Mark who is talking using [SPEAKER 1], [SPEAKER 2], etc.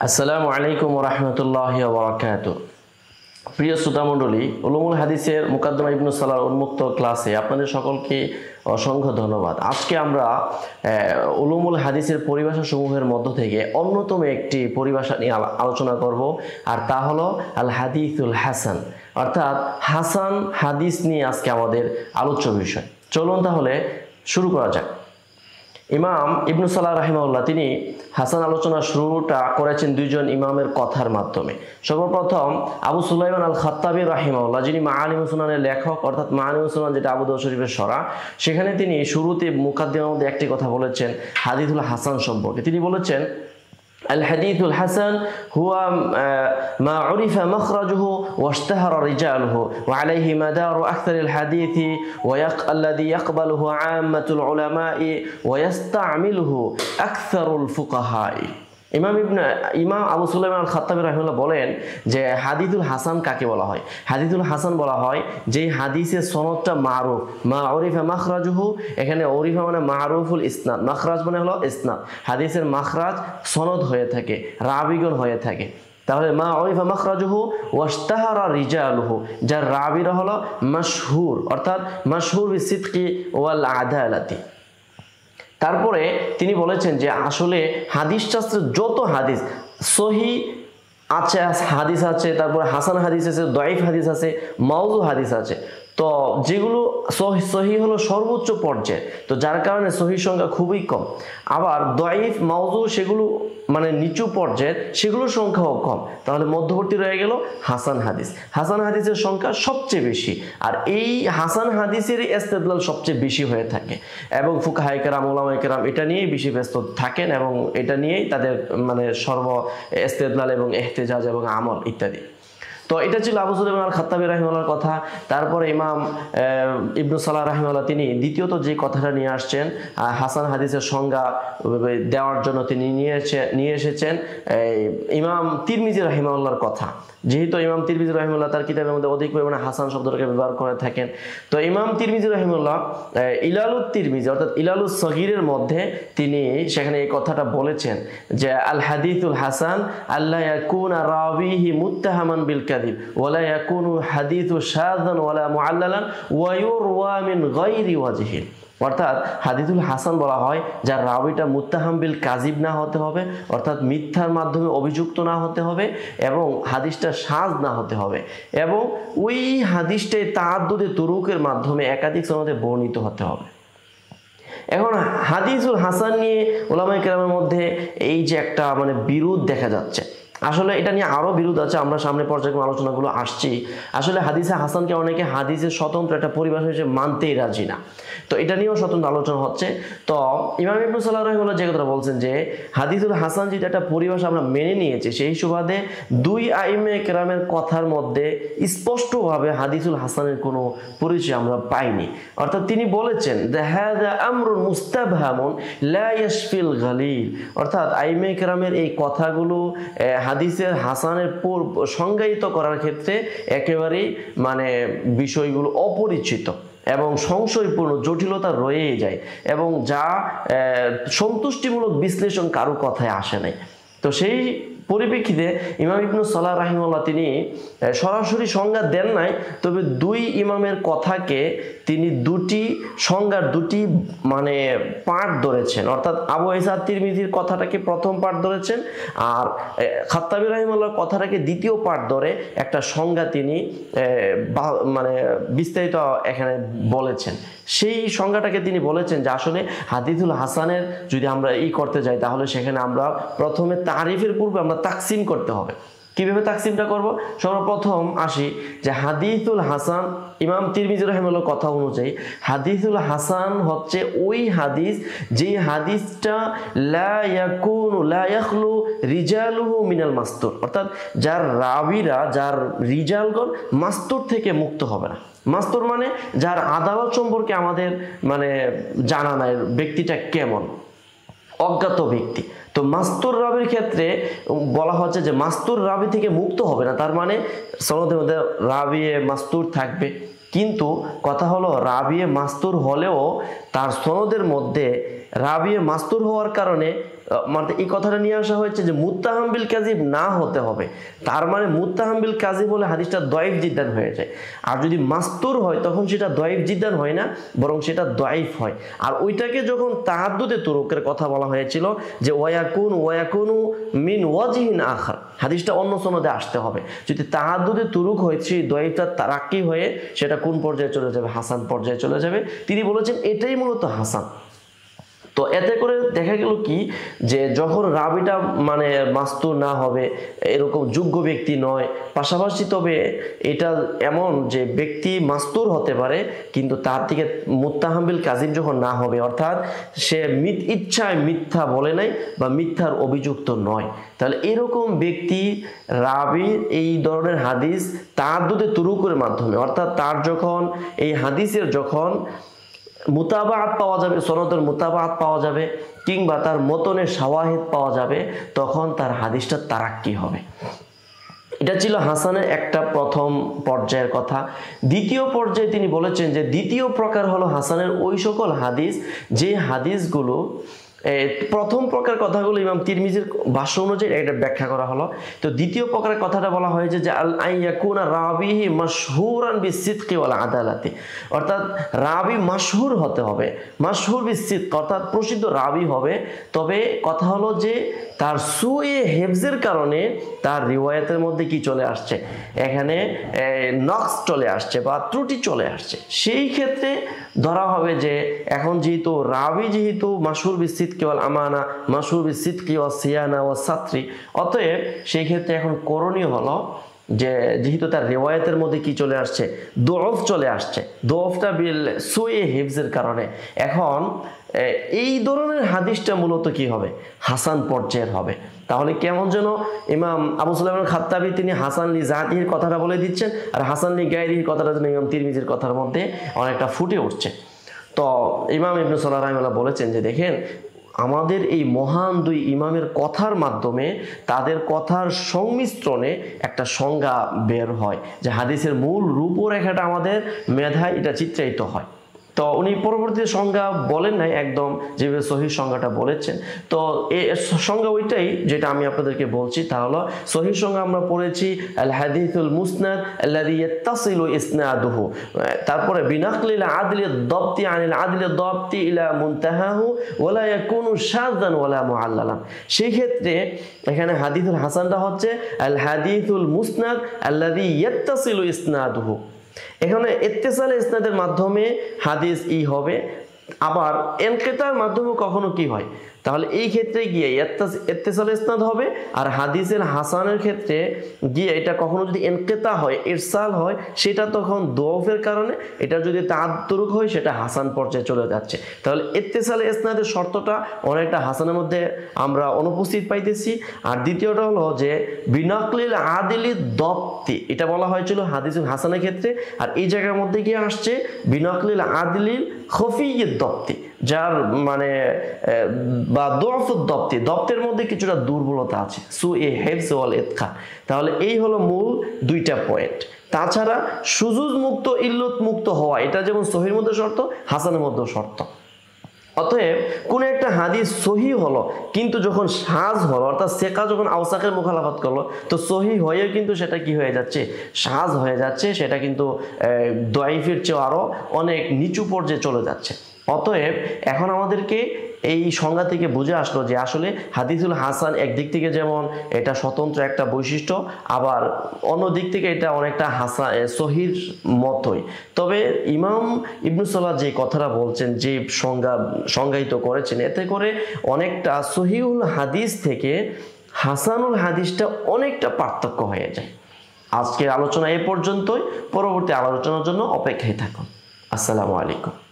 [SPEAKER 1] আসসালামু আলাইকুম ওয়া রাহমাতুল্লাহি ওয়া বারাকাতুহু। প্রিয় শ্রোতা মণ্ডলী, উলুমুল হাদিসের মুকাদ্দমা ইবনে সালাহ উন্মুক্ত ক্লাসে আপনাদের সকলকে অসংখ্য ধন্যবাদ। আজকে আমরা উলুমুল হাদিসের পরিভাষা সমূহের মধ্য থেকে অন্যতম একটি পরিভাষা নিয়ে আলোচনা করব, আর তা হলো আল হাদিসুল হাসান, অর্থাৎ হাসান হাদিস নিয়ে আজকে আমাদের আলোচ্য বিষয়। চলুন তাহলে শুরু করা যাক। ইমাম ইবনে সালাহ রাহিমাহুল্লাহ তিনি হাসান আলোচনা শুরুটা করেছেন দুইজন ইমামের কথার মাধ্যমে। সর্বপ্রথম আবু সুলাইমান আল খাত্তাবী রাহিমাহুল্লাহ, যিনি মাআলিমুস সুনানের লেখক, অর্থাৎ মাআলিমুস সুনান যেটা আবু দাউদ শরীফের সরা, সেখানে তিনি শুরুতে মুকাদ্দিমার মধ্যে একটি কথা বলেছেন হাদিসুল হাসান সম্পর্কে। তিনি বলেছেন الحديث الحسن هو ما عرف مخرجه واشتهر رجاله وعليه مدار أكثر الحديث الذي يقبله عامة العلماء ويستعمله أكثر الفقهاء। ইমাম আবু সুলাইমান আল খাত্তাবী রাহিমাহুল্লাহ বলেন যে হাদিসুল হাসান কাকে বলা হয়। হাদিসুল হাসান বলা হয় যে হাদিসের সনদটা মারুফ, মা উরিফা মাখরাজুহু, এখানে উরিফা মানে মারুফুল ইসনাদ, মাখরাজ মানে হলো ইসনাদ, হাদিসের মাখরাজ সনদ হয়ে থাকে, রাবিগণ হয়ে থাকে। তাহলে মা উরিফা মাখরাজুহু ওয়াশতাহারা রিজালুহু, যার রাবিরা হলো মাশহুর, অর্থাৎ মাশহুর বিসিদকি ওয়াল আদালাতি। তারপরে তিনি বলেছেন যে আসলে হাদিস শাস্ত্রের যত হাদিস সহি আছে, হাদিস আছে, তারপরে হাসান হাদিস আছে, দাইফ হাদিস আছে, মাউযু হাদিস আছে, তো যেগুলো সহি হলো সর্বোচ্চ পর্যায়ে, তো যার কারণে সহি সংখ্যা খুবই কম। আবার দাইফ মাউযু সেগুলো মানে নিচু পর্যায়ের, সেগুলোর সংখ্যাও কম। তাহলে মধ্যবর্তী রয়ে গেল হাসান হাদিস। হাসান হাদিসের সংখ্যা সবচেয়ে বেশি, আর এই হাসান হাদিসের ইস্তেদলাল সবচেয়ে বেশি হয়ে থাকে, এবং ফুকাহায়ে কেরাম, উলামায়ে কেরাম এটা নিয়েই বেশি ব্যস্ত থাকেন, এবং এটা নিয়েই তাদের মানে সর্ব ইস্তেদলাল এবং ইহতিজাজ এবং আমল ইত্যাদি। তো এটা ছিল আবু সুলাইমান আল খাত্তাবী রাহিমাহুল্লাহর কথা। তারপরে ইমাম ইবনে সালাহ রাহিমাহুল্লাহ তিনি দ্বিতীয়ত যে কথাটা নিয়ে আসছেন হাসান হাদিসের সংজ্ঞা দেওয়ার জন্য তিনি নিয়ে এসেছেন ইমাম তিরমিজি রাহিমাহুল্লাহর কথা। যেহেতু ইমাম তিরমিজি রাহিমাহুল্লাহ তার কিতাবের মধ্যে অধিক পরিমাণে হাসান শব্দটাকে ব্যবহার করে থাকেন, তো ইমাম তিরমিজি রাহিমাহুল্লাহ ইলালুত তিরমিজি অর্থাৎ ইলালুস সগীরের মধ্যে তিনি সেখানে এই কথাটা বলেছেন যে আল হাদিসুল হাসান আল্লা ইয়াকুনা রাবিহি মুত্তাহামান বিল কাযিব ওয়ালা ইয়াকুনু হাদিসু শাযান ওয়ালা মুআল্লালান ওয়া ইউরওয়া মিন গায়রি ওয়াজহিন। অর্থাৎ হাদিসুল হাসান বলা হয় যার রাবিটা মুত্তাহাম বিল কাযিব না হতে হবে, অর্থাৎ মিথ্যার মাধ্যমে অভিযুক্ত না হতে হবে, এবং হাদিসটা শায না হতে হবে, এবং ওই হাদিসটাই তাআদ্দুদে তুরুকের মাধ্যমে একাধিক সনদে বর্ণিত হতে হবে। এখন হাদিসুল হাসান নিয়ে উলামায়ে কেরামের মধ্যে এই যে একটা মানে বিরোধ দেখা যাচ্ছে, আসলে এটা নিয়ে আরও বিরোধ আছে, আমরা সামনে পর্যায়ক্রমে আলোচনাগুলো আসছি। আসলে হাদিসে হাসানকে অনেকে হাদিসের স্বতন্ত্র একটা পরিভাষা হিসেবে মানতেই রাজি না, তো এটা নিয়েও স্বতন্ত্র আলোচনা হচ্ছে। তো ইমাম ইবনে সালাহ রাহিমাহুল্লাহ যে কথা বলছেন যে হাদিসুল হাসান যেটা একটা পরিভাষা আমরা মেনে নিয়েছি, সেই সুবাদে দুই আইমে কেরামের কথার মধ্যে স্পষ্টভাবে হাদিসুল হাসানের কোনো পরিচয় আমরা পাইনি। অর্থাৎ তিনি বলেছেন হাযা আমরুন মুস্তাবহামুন লা ইয়াশফিল গালিল, অর্থাৎ আইমে কেরামের এই কথাগুলো হাদিসের হাসানের সংজ্ঞায়িত করার ক্ষেত্রে একেবারেই মানে বিষয়গুলো অপরিচিত এবং সংশয়পূর্ণ, জটিলতা রয়েই যায়, এবং যা সন্তুষ্টিমূলক বিশ্লেষণ কারো কথায় আসে নাই। তো সেই পরিপ্রেক্ষিতে ইমাম ইবনে সালাহ রাহিমাহুল্লাহ তিনি সরাসরি সংজ্ঞা দেন নাই, তবে দুই ইমামের কথাকে তিনি সংজ্ঞার দুটি মানে পার্ট ধরেছেন, অর্থাৎ আবু ঈসা তিরমিজির কথাটাকে প্রথম পার্ট ধরেছেন, আর খাত্তাবী রাহিমাহুল্লাহর কথাটাকে দ্বিতীয় পার্ট ধরে একটা সংজ্ঞা তিনি মানে বিস্তারিত এখানে বলেছেন। সেই সংজ্ঞাটাকে তিনি বলেছেন যে আসলে হাদিসুল হাসানের যদি আমরা করতে যাই, তাহলে সেখানে আমরা প্রথমে তারিফের পূর্বে আমরা তাকসিম করতে হবে। কিভাবে তাকসিমটা করব? সর্বপ্রথম আসি যে হাদিসুল হাসান ইমাম তিরমিজি রাহিমাহুল্লাহর কথা অনুযায়ী হাদিসুল হাসান হচ্ছে ওই হাদিস যে হাদিসটা লা ইয়াখলু রিজালুহু মিনাল মাস্তুর, অর্থাৎ যার রাবিরা, যার রিজালগণ মাস্তুর থেকে মুক্ত হবে না। মাস্তুর মানে যার আদালত সম্পর্কে আমাদের মানে জানা নাই, ব্যক্তিটা কেমন, অজ্ঞাত ব্যক্তি। তো মাস্তুর রাবির ক্ষেত্রে বলা হচ্ছে যে মাস্তুর রাবি থেকে মুক্ত হবে না, তার মানে সনদের মধ্যে রাবিয়ে মাস্তুর থাকবে, কিন্তু কথা হলো রাবিয়ে মাস্তুর হলেও তার সনদের মধ্যে রাবি মাস্তুর হওয়ার কারণে মানে এই কথাটা নিয়ে আসা হয়েছে যে মুত্তাহাম বিল কাযিব না হতে হবে। তার মানে মুত্তাহাম বিল কাযিব হলে হাদিসটা দয়ীফ জিদ্দান হয়ে যায়। আর যদি মাস্তুর হয় তখন সেটা দয়ীফ জিদ্দান হয় না, বরং সেটা দয়ীফ হয়। আর ওইটাকে যখন তাহাদ্দুদে তুরুকের কথা বলা হয়েছিল যে ওয়াকুনু মিন ওয়াজহিন আখার, হাদিসটা অন্য সনদে আসতে হবে। যদি তাহাদ্দুদে তুরুক হয় সেই দয়ীফটা তারাক্কি হয়ে সেটা কোন পর্যায়ে চলে যাবে? হাসান পর্যায়ে চলে যাবে। তিনি বলেছেন এটাই মূলত হাসান। তো এতে করে দেখা গেল কি যে যখন রাবিটা মানে মাস্তুর না হবে, এরকম যোগ্য ব্যক্তি নয়, পাশাপাশি তবে এটা এমন যে ব্যক্তি মাস্তুর হতে পারে কিন্তু তার থেকে মুত্তাহাম বিল কাযিব যখন না হবে, অর্থাৎ সে ইচ্ছায় মিথ্যা বলে নাই বা মিথ্যার অভিযুক্ত নয়, তাহলে এরকম ব্যক্তি রাবি এই ধরনের হাদিস তাহাদ্দুদে তুরুকের মাধ্যমে, অর্থাৎ তার যখন এই হাদিসের যখন মুতাবাআত পাওয়া যাবে, সনদের মুতাবাআত পাওয়া যাবে, কিংবা তার মতনের শাওয়াহিদ পাওয়া যাবে, তখন তার হাদিসটা তারাক্কি হবে। এটা ছিল হাসানের একটা প্রথম পর্যায়ের কথা। দ্বিতীয় পর্যায়ে তিনি বলেছেন যে দ্বিতীয় প্রকার হলো হাসানের ওই সকল হাদিস যে হাদিসগুলো, প্রথম প্রকার কথাগুলো ইমাম তিরমিজির ভাষ্য অনুযায়ী এটা ব্যাখ্যা করা হলো। তো দ্বিতীয় প্রকারের কথাটা বলা হয়েছে যে আল আইয়াকুনা রাবিহি মাশহুরান বিসিদকি ওয়াল আদালাতি, অর্থাৎ রাবি মাশহুর হতে হবে, মাশহুর বিসিদক অর্থাৎ প্রসিদ্ধ রাবি হবে। তবে কথা হলো যে তার সুয়ে হেফজের কারণে তার রিওয়ায়াতের মধ্যে কি চলে আসছে, এখানে নকস চলে আসছে বা ত্রুটি চলে আসছে। সেই ক্ষেত্রে ধরা হবে যে এখন যেহেতু রাবি যেহেতু মাশহুর বিসিদকি ওয়াল আমানা, মাশহুর বিসিদকি ওয়াস সিয়ানা ওয়াস সাত্রি, অতএব সেই ক্ষেত্রে এখন করণীয় হলো যে যেহেতু তার রিওয়ায়াতের মধ্যে কি চলে আসছে, দোয়ফ চলে আসছে, দোয়ফটা বিল সুয়ে হিফজের কারণে, এখন এই ধরনের হাদিসটা মূলত কি হবে? হাসান পর্যায়ের হবে। তাহলে কেমন যেন ইমাম আবু সুলাইমান খাত্তাবী তিনি হাসান লি জাতির কথাটা বলে দিচ্ছেন, আর হাসান লি গায়রির কথাটা যেন ইমাম তিরমিজির কথার মধ্যে অনেকটা ফুটে উঠছে। তো ইমাম ইবনে সালাহ রাহিমাহুল্লাহ বলেছেন যে দেখেন, আমাদের এই মহান দুই ইমামের কথার মাধ্যমে তাদের কথার সংমিশ্রণে একটা সংজ্ঞা বের হয়, যে হাদিসের মূল রূপরেখাটা আমাদের মেধায় এটা চিত্রায়িত হয়। তো উনি পরবর্তীতে সংজ্ঞা বলেন নাই, একদম যেভাবে সহিহ সংজ্ঞাটা বলেছেন। তো এর সংজ্ঞা ওইটাই যেটা আমি আপনাদেরকে বলছি, তা হলো সহিহ সংজ্ঞা আমরা পড়েছি আল হাদিসুল মুসনাদ আল্লাযী ইয়াত্তাসিলু ইসনাদুহু, তারপরে বিনাকলিল আদলি দাবতি আনিল আদলি দাবতি ইলা মুনতাহাহু ওয়ালা ইয়াকুনু শাযান ওয়ালা মুআল্লালান। সেই ক্ষেত্রে এখানে হাদিসুল হাসানটা হচ্ছে আল হাদিসুল মুসনাদ আল্লাযী ইয়াত্তাসিলু ইসনাদুহু, এখানে ইত্তিসাল ইসনাদের মাধ্যমে হাদিস হবে, আবার ইনকিতার মাধ্যমে কখনো কি হয়, তাহলে এই ক্ষেত্রে গিয়ে ইত্তিসাল ইসনাদ হবে, আর হাদিসের হাসানের ক্ষেত্রে গিয়ে এটা কখনো যদি ইনকিতা হয়, ইরসাল হয়, সেটা তখন দওফের কারণে, এটা যদি তাআদ্দুরুক হয় সেটা হাসান পর্যায়ে চলে যাচ্ছে। তাহলে ইত্তিসাল ইসনাদের শর্তটা অনেকটা হাসানের মধ্যে আমরা অনুপস্থিত পাইতেছি। আর দ্বিতীয়টা হলো যে বিনাকলিল আদিলি দপ্তি, এটা বলা হয়েছিল হাদিসুল হাসানের ক্ষেত্রে, আর এই জায়গার মধ্যে গিয়ে আসছে বিনাকলিল আদিলিল খফিয়্যিদ দপ্তি, যার মানে বা দুআফুদ দপ্তি, দপ্তের মধ্যে কিছুটা দুর্বলতা আছে, সুয়ে হিফজ ওয়াল ইতকান। তাহলে এই হলো মূল দুইটা পয়েন্ট। তাছাড়া সুজুজ মুক্ত, ইল্লত মুক্ত হওয়া, এটা যেমন সহিহর মধ্যে শর্ত, হাসানের মধ্যে শর্ত। অতএব কোন একটা হাদিস সহি হলো কিন্তু যখন শাজ হলো, অর্থাৎ সেকা যখন আওসাকের মুখালাফাত করলো, তো সহি হয়েও কিন্তু সেটা কি হয়ে যাচ্ছে, শাজ হয়ে যাচ্ছে, সেটা কিন্তু দয়ীফের চেয়ে আরো অনেক নিচু পর্যায়ে চলে যাচ্ছে। অতএব এখন আমাদেরকে এই সংজ্ঞা থেকে বুঝে আসলো যে আসলে হাদিসুল হাসান একদিক থেকে যেমন এটা স্বতন্ত্র একটা বৈশিষ্ট্য, আবার অন্য দিক থেকে এটা অনেকটা হাসান সহির মতোই। তবে ইমাম ইবনে সালাহ যে কথাটা বলছেন, যে সংজ্ঞায়িত করেছেন, এতে করে অনেকটা সহিহুল হাদিস থেকে হাসানুল হাদিসটা অনেকটা পার্থক্য হয়ে যায়। আজকের আলোচনা এ পর্যন্তই, পরবর্তী আলোচনার জন্য অপেক্ষায় থাকুন। আসসালামু আলাইকুম।